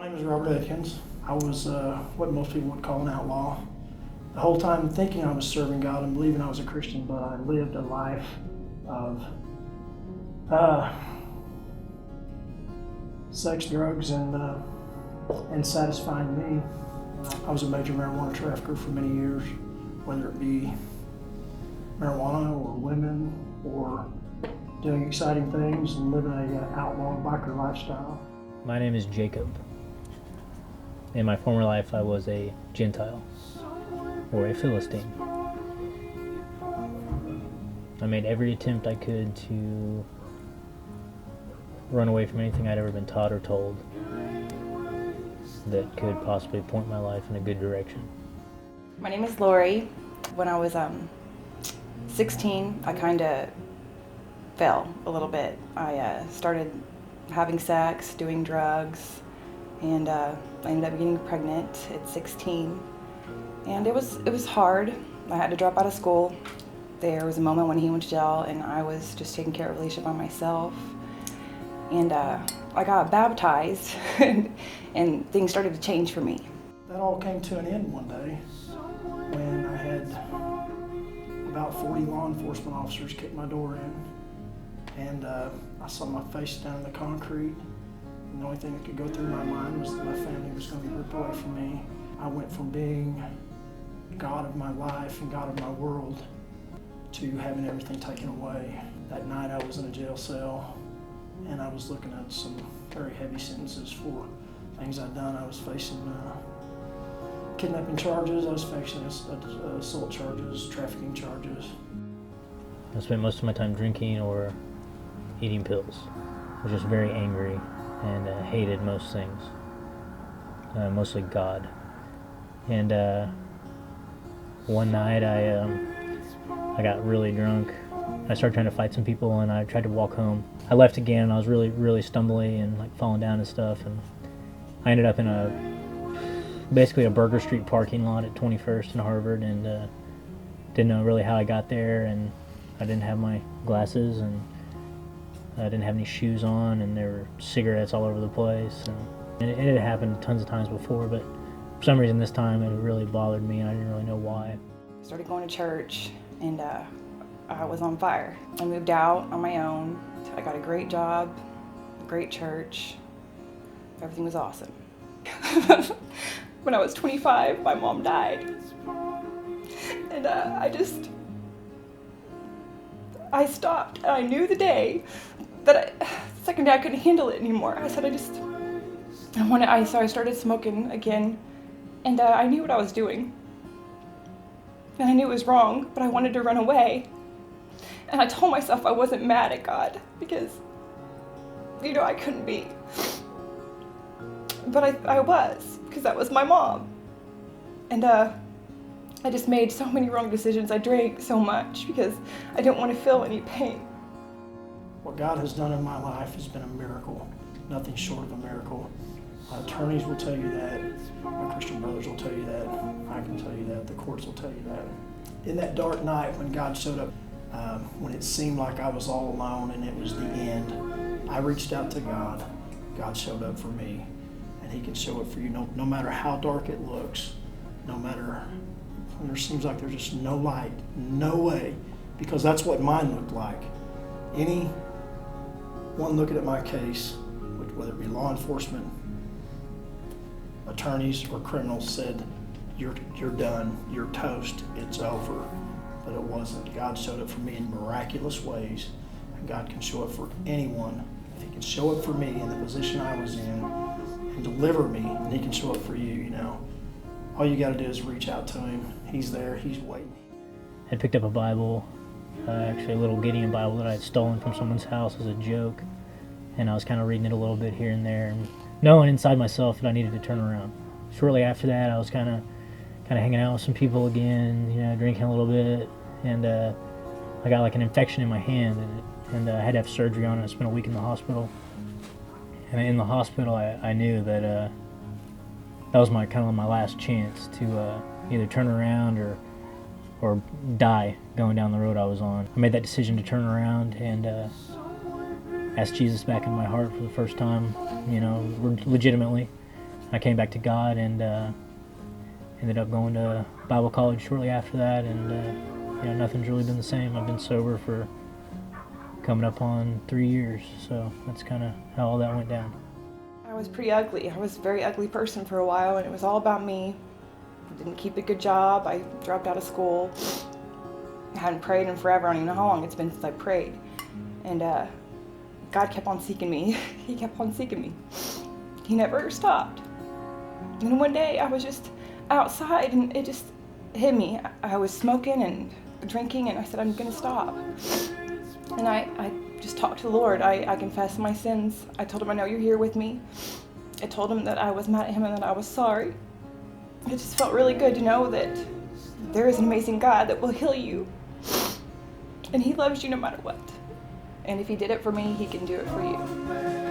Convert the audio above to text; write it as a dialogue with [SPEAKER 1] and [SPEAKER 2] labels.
[SPEAKER 1] My name is Robert Atkins. I was what most people would call an outlaw. The whole time thinking I was serving God and believing I was a Christian, but I lived a life of sex, drugs, and satisfying me. I was a major marijuana trafficker for many years, whether it be marijuana or women or doing exciting things and living an outlaw biker lifestyle.
[SPEAKER 2] My name is Jacob. In my former life, I was a Gentile, or a Philistine. I made every attempt I could to run away from anything I'd ever been taught or told that could possibly point my life in a good direction.
[SPEAKER 3] My name is Lori. When I was 16, I kind of fell a little bit. I started having sex, doing drugs, and I ended up getting pregnant at 16. And it was hard. I had to drop out of school. There was a moment when he went to jail and I was just taking care of the relationship by myself. And I got baptized and things started to change for me.
[SPEAKER 1] That all came to an end one day when I had about 40 law enforcement officers kick my door in. And I saw my face down in the concrete. And the only thing that could go through my mind was that my family was going to be ripped away from me. I went from being God of my life and God of my world to having everything taken away. That night I was in a jail cell and I was looking at some very heavy sentences for things I'd done. I was facing kidnapping charges, I was facing assault charges, trafficking charges.
[SPEAKER 2] I spent most of my time drinking or eating pills. I was just very angry and hated most things, mostly God. And one night I got really drunk. I started trying to fight some people and I tried to walk home. I left again and I was really stumbly and like falling down and stuff, and I ended up in basically a Burger Street parking lot at 21st and Harvard, and didn't know really how I got there, and I didn't have my glasses and I didn't have any shoes on, and there were cigarettes all over the place, and it had happened tons of times before, but for some reason this time it really bothered me and I didn't really know why.
[SPEAKER 3] I started going to church and I was on fire. I moved out on my own. I got a great job, a great church. Everything was awesome. When I was 25, my mom died. And I stopped, and I knew the day that the second day I couldn't handle it anymore. I said so I started smoking again, and I knew what I was doing. And I knew it was wrong, but I wanted to run away. And I told myself I wasn't mad at God because, I couldn't be. But I was, because that was my mom. And I just made so many wrong decisions. I drank so much because I didn't want to feel any pain.
[SPEAKER 1] What God has done in my life has been a miracle, nothing short of a miracle. Attorneys will tell you that, my Christian brothers will tell you that, I can tell you that, the courts will tell you that. In that dark night when God showed up, when it seemed like I was all alone and it was the end, I reached out to God. God showed up for me, and He can show up for you no matter how dark it looks, no matter when there seems like there's just no light, no way, because that's what mine looked like. Anyone looking at my case, whether it be law enforcement, attorneys, or criminals, said, you're done, you're toast, it's over. But it wasn't. God showed up for me in miraculous ways, and God can show up for anyone. If He can show up for me in the position I was in and deliver me, and He can show up for you, All you got to do is reach out to Him. He's there, He's waiting.
[SPEAKER 2] I picked up a Bible, actually a little Gideon Bible that I had stolen from someone's house as a joke, and I was kind of reading it a little bit here and there, and knowing inside myself that I needed to turn around. Shortly after that, I was kind of hanging out with some people again, drinking a little bit, and I got like an infection in my hand, and I had to have surgery on it. I spent a week in the hospital, and in the hospital I knew that that was my last chance to either turn around or die going down the road I was on. I made that decision to turn around and ask Jesus back in my heart for the first time, legitimately. I came back to God and ended up going to Bible college shortly after that, and nothing's really been the same. I've been sober for coming up on 3 years, so that's kind of how all that went down.
[SPEAKER 3] I was pretty ugly. I was a very ugly person for a while, and it was all about me. I didn't keep a good job. I dropped out of school. I hadn't prayed in forever. I don't even know how long it's been since I prayed. And God kept on seeking me. He kept on seeking me. He never stopped. And one day I was just outside and it just hit me. I was smoking and drinking, and I said, I'm gonna stop. And I just talked to the Lord. I confessed my sins. I told him, I know you're here with me. I told him that I was mad at him and that I was sorry. It just felt really good to know that there is an amazing God that will heal you. And he loves you no matter what. And if he did it for me, he can do it for you.